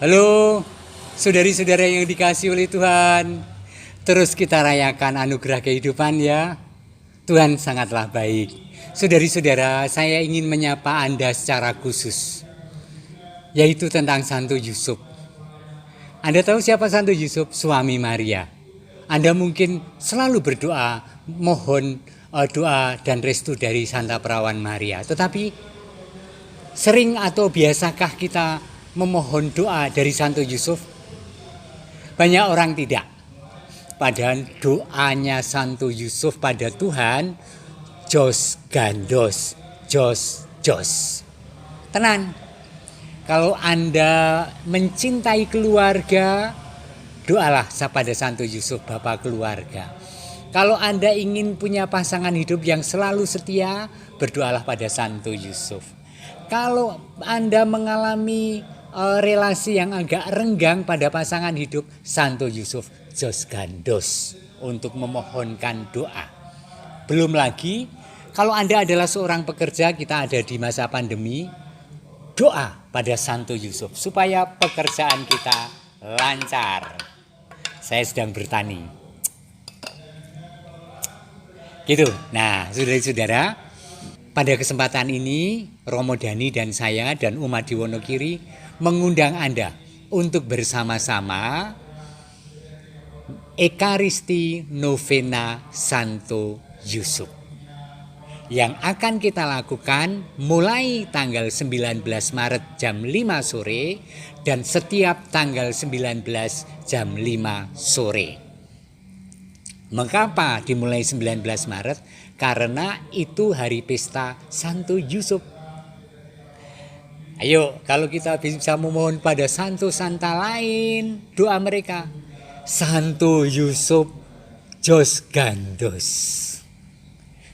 Halo, saudari-saudara yang dikasihi oleh Tuhan. Terus kita rayakan anugerah kehidupan ya. Tuhan sangatlah baik. Saudari-saudara, saya ingin menyapa Anda secara khusus, yaitu tentang Santo Yusuf. Anda tahu siapa Santo Yusuf? Suami Maria. Anda mungkin selalu berdoa, mohon doa dan restu dari Santa Perawan Maria. Tetapi sering atau biasakah kita memohon doa dari Santo Yusuf? Banyak orang tidak. Padahal doanya Santo Yusuf pada Tuhan, jos gandos, jos. Tenang, kalau Anda mencintai keluarga, doalah pada Santo Yusuf, Bapa keluarga. Kalau Anda ingin punya pasangan hidup yang selalu setia, berdoalah pada Santo Yusuf. Kalau Anda mengalami relasi yang agak renggang pada pasangan hidup, Santo Yusuf jos gandos untuk memohonkan doa. Belum lagi kalau Anda adalah seorang pekerja, kita ada di masa pandemi, doa pada Santo Yusuf supaya pekerjaan kita lancar. Saya sedang bertani. Gitu. Nah, saudara-saudara, pada kesempatan ini Romo Dhani dan saya dan umat di Wonogiri mengundang Anda untuk bersama-sama Ekaristi Novena Santo Yusuf yang akan kita lakukan mulai tanggal 19 Maret jam 5 sore dan setiap tanggal 19 jam 5 sore. Mengapa dimulai 19 Maret? Karena itu hari pesta Santo Yusuf. Ayo, kalau kita bisa memohon pada Santo Santa lain, doa mereka, Santo Yusuf jos gandos.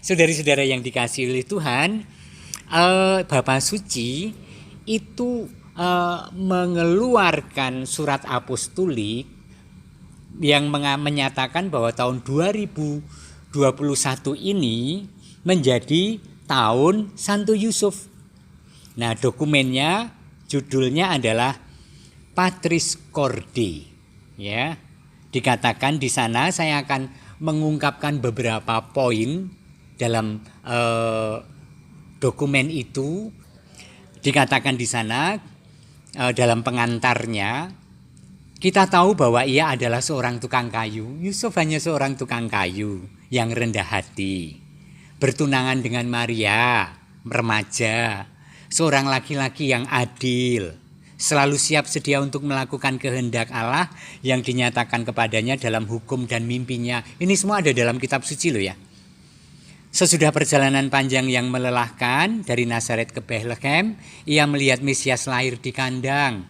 Saudari-saudara yang dikasihi oleh Tuhan, Bapak Suci itu mengeluarkan surat apostolik yang menyatakan bahwa tahun 2021 ini menjadi tahun Santo Yusuf. Nah, dokumennya judulnya adalah Patris Corde. Ya. Dikatakan di sana saya akan mengungkapkan beberapa poin dalam dokumen itu. Dikatakan di sana dalam pengantarnya, kita tahu bahwa ia adalah seorang tukang kayu. Yusuf hanya seorang tukang kayu yang rendah hati. Bertunangan dengan Maria, remaja, seorang laki-laki yang adil. Selalu siap sedia untuk melakukan kehendak Allah yang dinyatakan kepadanya dalam hukum dan mimpinya. Ini semua ada dalam kitab suci loh ya. Sesudah perjalanan panjang yang melelahkan dari Nazaret ke Bethlehem, ia melihat Mesias lahir di kandang.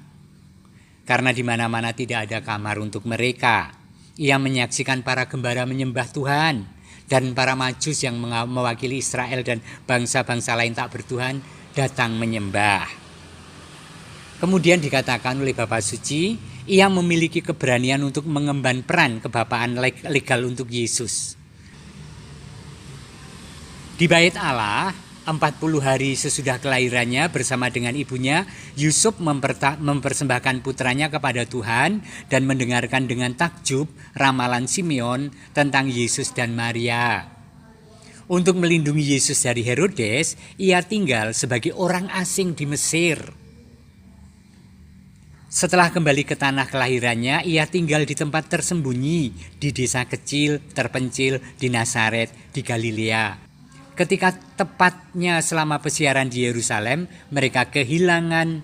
Karena di mana-mana tidak ada kamar untuk mereka. Ia menyaksikan para gembala menyembah Tuhan dan para majus yang mewakili Israel dan bangsa-bangsa lain tak bertuhan datang menyembah. Kemudian dikatakan oleh Bapak Suci, ia memiliki keberanian untuk mengemban peran kebapaan legal untuk Yesus. Di Bait Allah, 40 hari sesudah kelahirannya bersama dengan ibunya, Yusuf mempersembahkan putranya kepada Tuhan dan mendengarkan dengan takjub ramalan Simeon tentang Yesus dan Maria. Untuk melindungi Yesus dari Herodes, ia tinggal sebagai orang asing di Mesir. Setelah kembali ke tanah kelahirannya, ia tinggal di tempat tersembunyi, di desa kecil, terpencil, di Nazaret, di Galilea. Ketika tepatnya selama pesiaran di Yerusalem, mereka kehilangan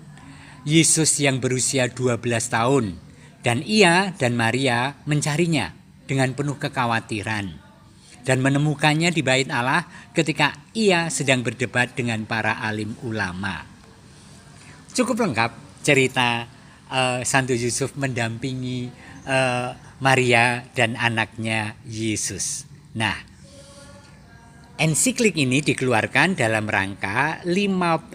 Yesus yang berusia 12 tahun. Dan ia dan Maria mencarinya dengan penuh kekhawatiran. Dan menemukannya di Bait Allah ketika ia sedang berdebat dengan para alim ulama. Cukup lengkap cerita Santo Yusuf mendampingi Maria dan anaknya Yesus. Nah, ensiklik ini dikeluarkan dalam rangka 150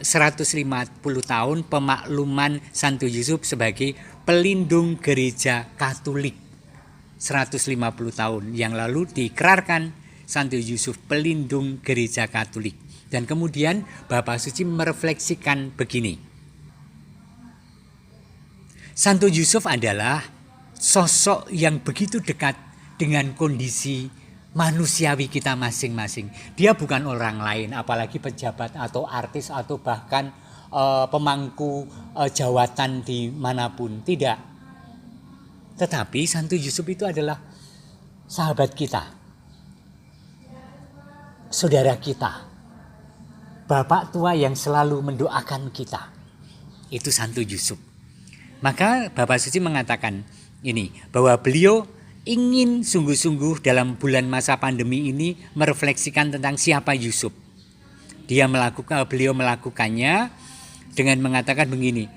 tahun pemakluman Santo Yusuf sebagai pelindung gereja Katolik. 150 tahun yang lalu diikrarkan Santo Yusuf pelindung gereja Katolik. Dan kemudian Bapak Suci merefleksikan begini. Santo Yusuf adalah sosok yang begitu dekat dengan kondisi manusiawi kita masing-masing. Dia bukan orang lain, apalagi pejabat atau artis atau bahkan pemangku jawatan di manapun. Tidak. Tetapi Santo Yusuf itu adalah sahabat kita, saudara kita, bapak tua yang selalu mendoakan kita. Itu Santo Yusuf. Maka Bapak Suci mengatakan ini, bahwa beliau ingin sungguh-sungguh dalam bulan masa pandemi ini merefleksikan tentang siapa Yusuf. Beliau melakukannya dengan mengatakan begini,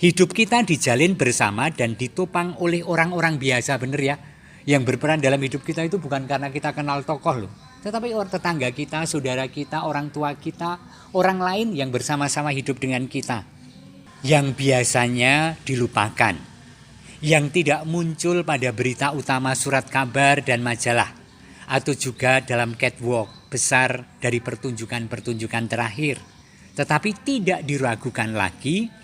hidup kita dijalin bersama dan ditopang oleh orang-orang biasa, benar ya. Yang berperan dalam hidup kita itu bukan karena kita kenal tokoh loh, tetapi orang tetangga kita, saudara kita, orang tua kita, orang lain yang bersama-sama hidup dengan kita, yang biasanya dilupakan, yang tidak muncul pada berita utama surat kabar dan majalah, atau juga dalam catwalk besar dari pertunjukan-pertunjukan terakhir, tetapi tidak diragukan lagi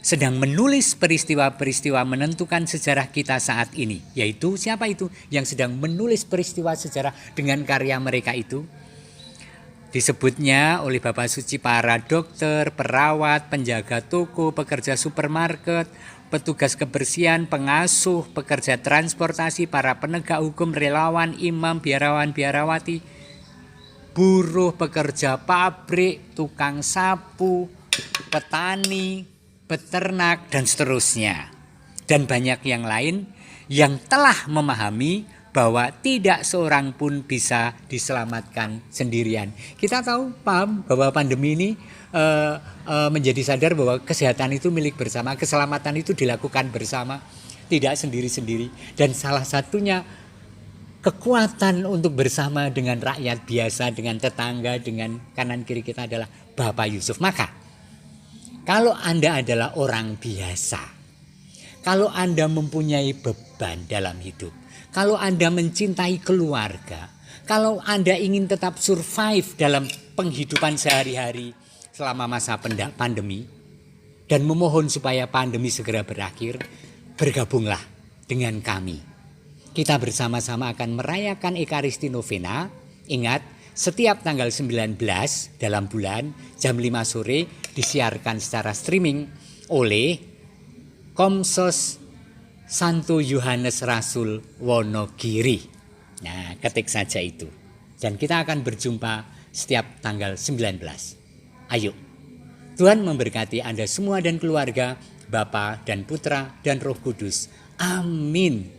sedang menulis peristiwa-peristiwa menentukan sejarah kita saat ini. Yaitu siapa itu yang sedang menulis peristiwa sejarah dengan karya mereka itu? Disebutnya oleh Bapak Suci para dokter, perawat, penjaga toko, pekerja supermarket, petugas kebersihan, pengasuh, pekerja transportasi, para penegak hukum, relawan, imam, biarawan, biarawati, buruh, pekerja pabrik, tukang sapu, petani, peternak, dan seterusnya. Dan banyak yang lain yang telah memahami bahwa tidak seorang pun bisa diselamatkan sendirian. Kita paham bahwa pandemi ini menjadi sadar bahwa kesehatan itu milik bersama, keselamatan itu dilakukan bersama, tidak sendiri-sendiri. Dan salah satunya kekuatan untuk bersama dengan rakyat biasa, dengan tetangga, dengan kanan kiri kita adalah Bapak Yusuf. Maka kalau Anda adalah orang biasa, kalau Anda mempunyai beban dalam hidup, kalau Anda mencintai keluarga, kalau Anda ingin tetap survive dalam penghidupan sehari-hari selama masa pandemi, dan memohon supaya pandemi segera berakhir, bergabunglah dengan kami. Kita bersama-sama akan merayakan Ekaristi Novena. Ingat, setiap tanggal 19 dalam bulan jam 5 sore disiarkan secara streaming oleh Komsos Santo Yohanes Rasul Wonogiri. Nah, ketik saja itu. Dan kita akan berjumpa setiap tanggal 19. Ayo, Tuhan memberkati Anda semua dan keluarga, Bapa dan Putra dan Roh Kudus. Amin.